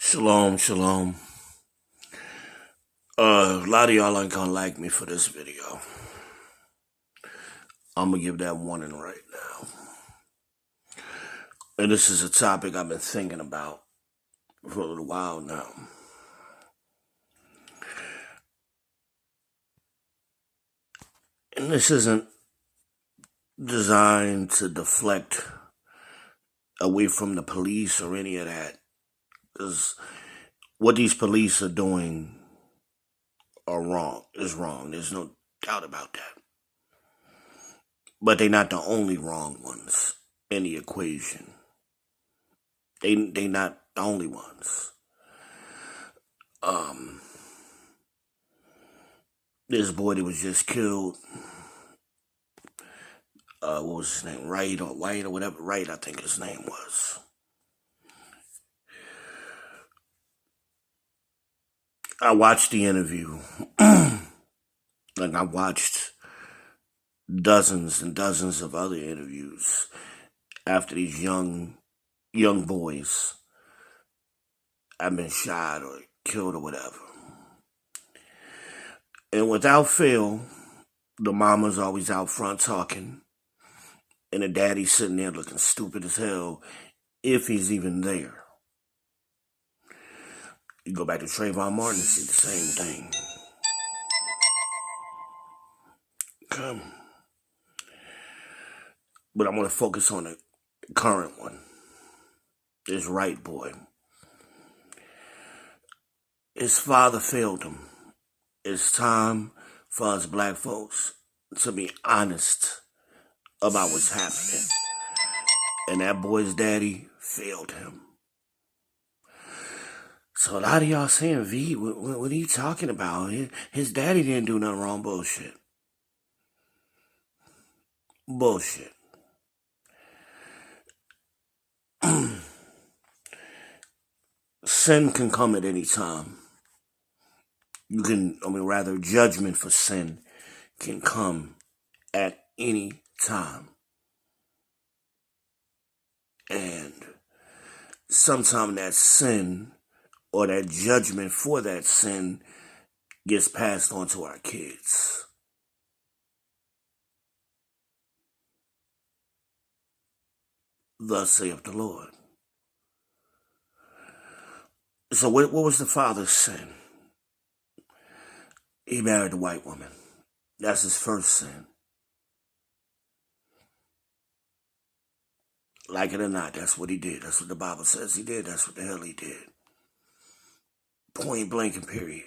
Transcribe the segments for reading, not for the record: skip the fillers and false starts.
Shalom, shalom. A lot of y'all ain't gonna like me for this video. I'm gonna give that warning right now. And this is a topic I've been thinking about for a little while now. And this isn't designed to deflect away from the police or any of that. Because what these police are doing is wrong. There's no doubt about that. But they're not the only wrong ones in the equation. They not the only ones. This boy that was just killed, what was his name? Wright or White or whatever. Wright, I think his name was. I watched the interview. Like I watched dozens and dozens of other interviews after these young boys have been shot or killed or whatever. And without fail, the mama's always out front talking, and the daddy's sitting there looking stupid as hell, if he's even there. You go back to Trayvon Martin and see the same thing. But I'm going to focus on the current one. This Wright boy. His father failed him. It's time for us black folks to be honest about what's happening. And that boy's daddy failed him. So a lot of y'all saying, V, what are you talking about? His daddy didn't do nothing wrong. Bullshit. Bullshit. Sin can come at any time. Judgment for sin can come at any time. And sometimes that sin or that judgment for that sin gets passed on to our kids. Thus saith the Lord. So what was the father's sin? He married a white woman. That's his first sin. Like it or not, that's what he did. That's what the Bible says he did. That's what the hell he did. Point blank and period.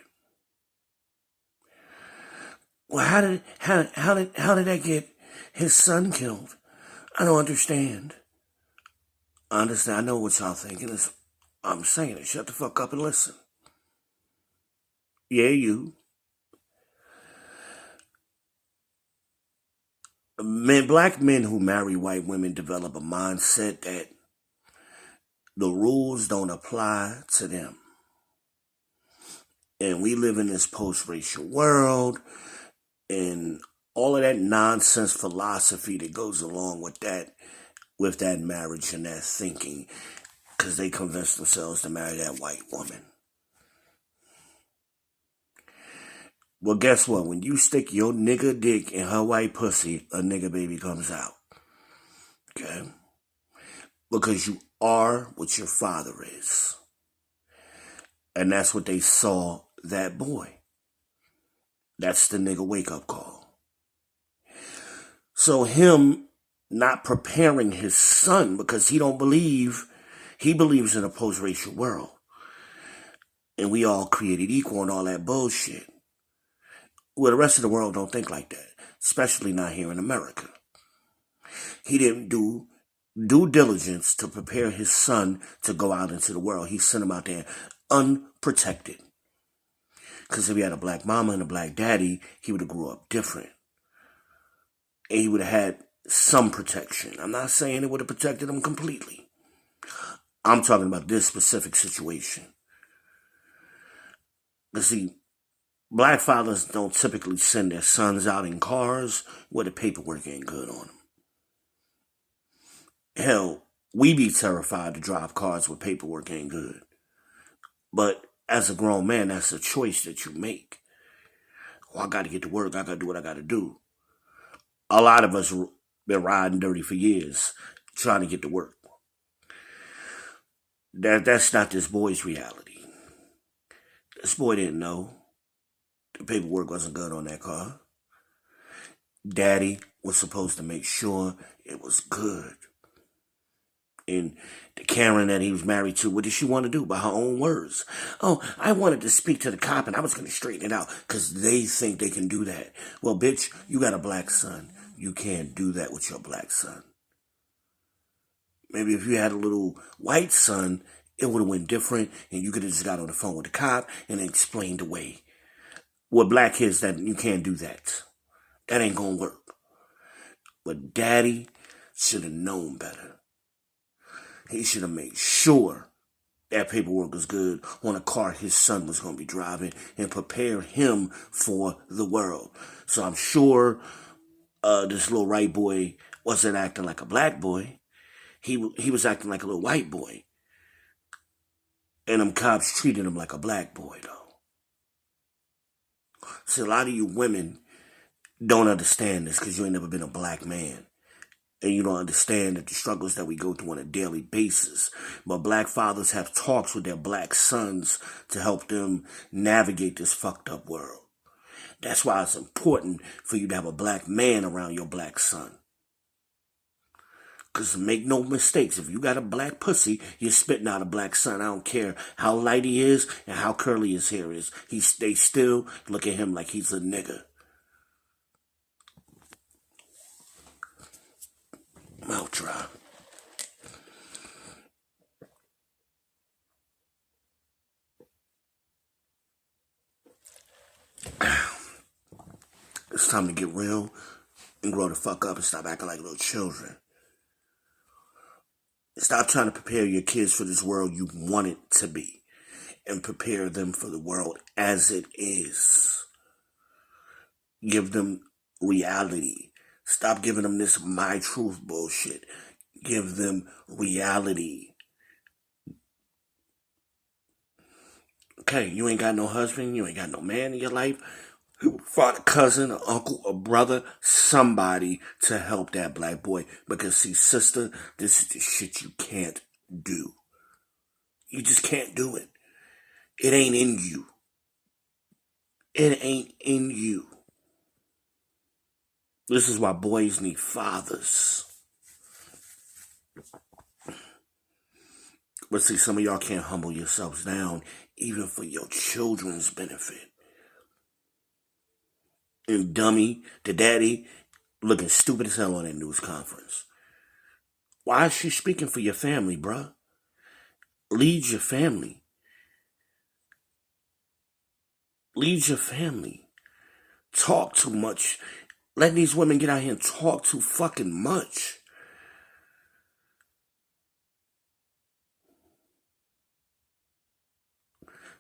Well, how did that get his son killed? I don't understand. I understand. I know what y'all thinking. I'm saying it. Shut the fuck up and listen. Yeah, you. Black men who marry white women develop a mindset that the rules don't apply to them. And we live in this post-racial world, and all of that nonsense philosophy that goes along with that marriage and that thinking, because they convince themselves to marry that white woman. Well, guess what? When you stick your nigga dick in her white pussy, a nigga baby comes out. Okay? Because you are what your father is. And that's what they saw that boy. That's the nigga wake-up call. So him not preparing his son, because he believes in a post-racial world. And we all created equal and all that bullshit. Well, the rest of the world don't think like that, especially not here in America. He didn't do due diligence to prepare his son to go out into the world. He sent him out there unprotected. Because if he had a black mama and a black daddy, he would have grew up different. And he would have had some protection. I'm not saying it would have protected him completely. I'm talking about this specific situation. Because see, black fathers don't typically send their sons out in cars where the paperwork ain't good on them. Hell, we be terrified to drive cars where paperwork ain't good. But as a grown man, that's a choice that you make. Oh, I got to get to work. I got to do what I got to do. A lot of us been riding dirty for years trying to get to work. That's not this boy's reality. This boy didn't know the paperwork wasn't good on that car. Daddy was supposed to make sure it was good. And the Karen that he was married to, what did she want to do? By her own words. Oh, I wanted to speak to the cop and I was going to straighten it out because they think they can do that. Well, bitch, you got a black son. You can't do that with your black son. Maybe if you had a little white son, it would have went different and you could have just got on the phone with the cop and explained away. With black kids, that you can't do that. That ain't going to work. But Daddy should have known better. He should have made sure that paperwork was good on a car his son was going to be driving and prepare him for the world. So I'm sure this little white boy wasn't acting like a black boy. He was acting like a little white boy. And them cops treated him like a black boy, though. See, a lot of you women don't understand this because you ain't never been a black man. And you don't understand the struggles that we go through on a daily basis. But black fathers have talks with their black sons to help them navigate this fucked up world. That's why it's important for you to have a black man around your black son. Because make no mistakes, if you got a black pussy, you're spitting out a black son. I don't care how light he is and how curly his hair is. They still look at him like he's a nigga. Mouth dry. It's time to get real and grow the fuck up and stop acting like little children. Stop trying to prepare your kids for this world you want it to be and prepare them for the world as it is. Give them reality. Stop giving them this my truth bullshit. Give them reality. Okay, you ain't got no husband, you ain't got no man in your life. Find a cousin, an uncle, a brother, somebody to help that black boy. Because see, sister, this is the shit you can't do. You just can't do it. It ain't in you. It ain't in you. This is why boys need fathers. But see, some of y'all can't humble yourselves down, even for your children's benefit. And dummy, the daddy, looking stupid as hell on that news conference. Why is she speaking for your family, bruh? Lead your family. Lead your family. Talk too much. Let these women get out here and talk too fucking much.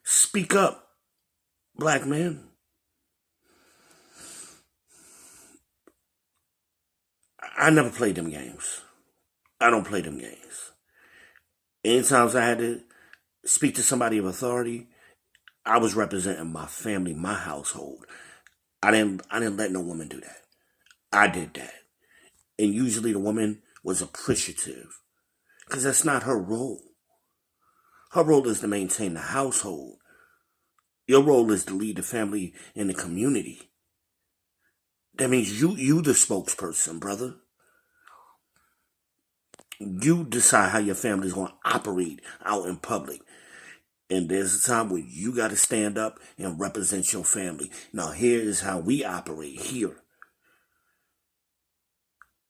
Speak up, black man. I never played them games. I don't play them games. Anytime I had to speak to somebody of authority, I was representing my family, my household. I didn't let no woman do that. I did that. And usually the woman was appreciative. Because that's not her role. Her role is to maintain the household. Your role is to lead the family and the community. That means you the spokesperson, brother. You decide how your family's going to operate out in public. And there's a time when you got to stand up and represent your family. Now, here is how we operate here.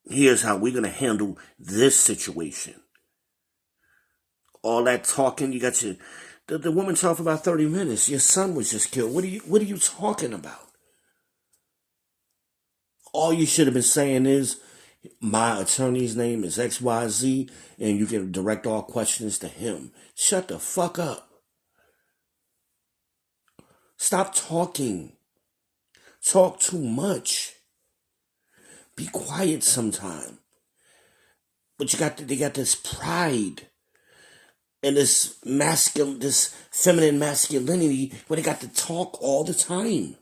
Here's how we're going to handle this situation. All that talking, you got the woman talked for about 30 minutes. Your son was just killed. What are you talking about? All you should have been saying is, my attorney's name is XYZ, and you can direct all questions to him. Shut the fuck up. Stop talking. Talk too much. Be quiet sometime. But they got this pride. and this feminine masculinity where they got to talk all the time.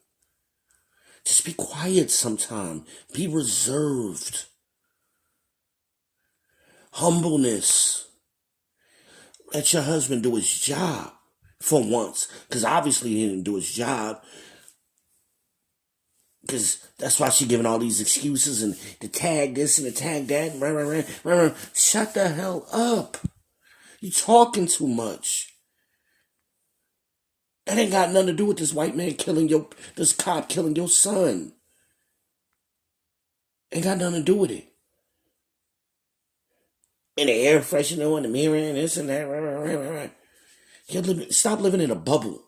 Just be quiet sometime. Be reserved. Humbleness. Let your husband do his job for once. Because obviously he didn't do his job. Because that's why she giving all these excuses and to tag this and to tag that. Shut the hell up. You talking too much. That ain't got nothing to do with this white man this cop killing your son. Ain't got nothing to do with it. And the air freshener and the mirror and this and that. Stop living in a bubble.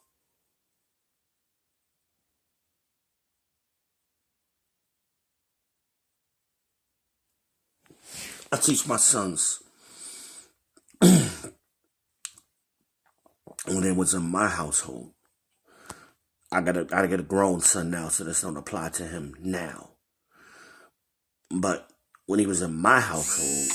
I teach my sons. When it was in my household, I gotta get a grown son now, so this don't apply to him now. But when he was in my household,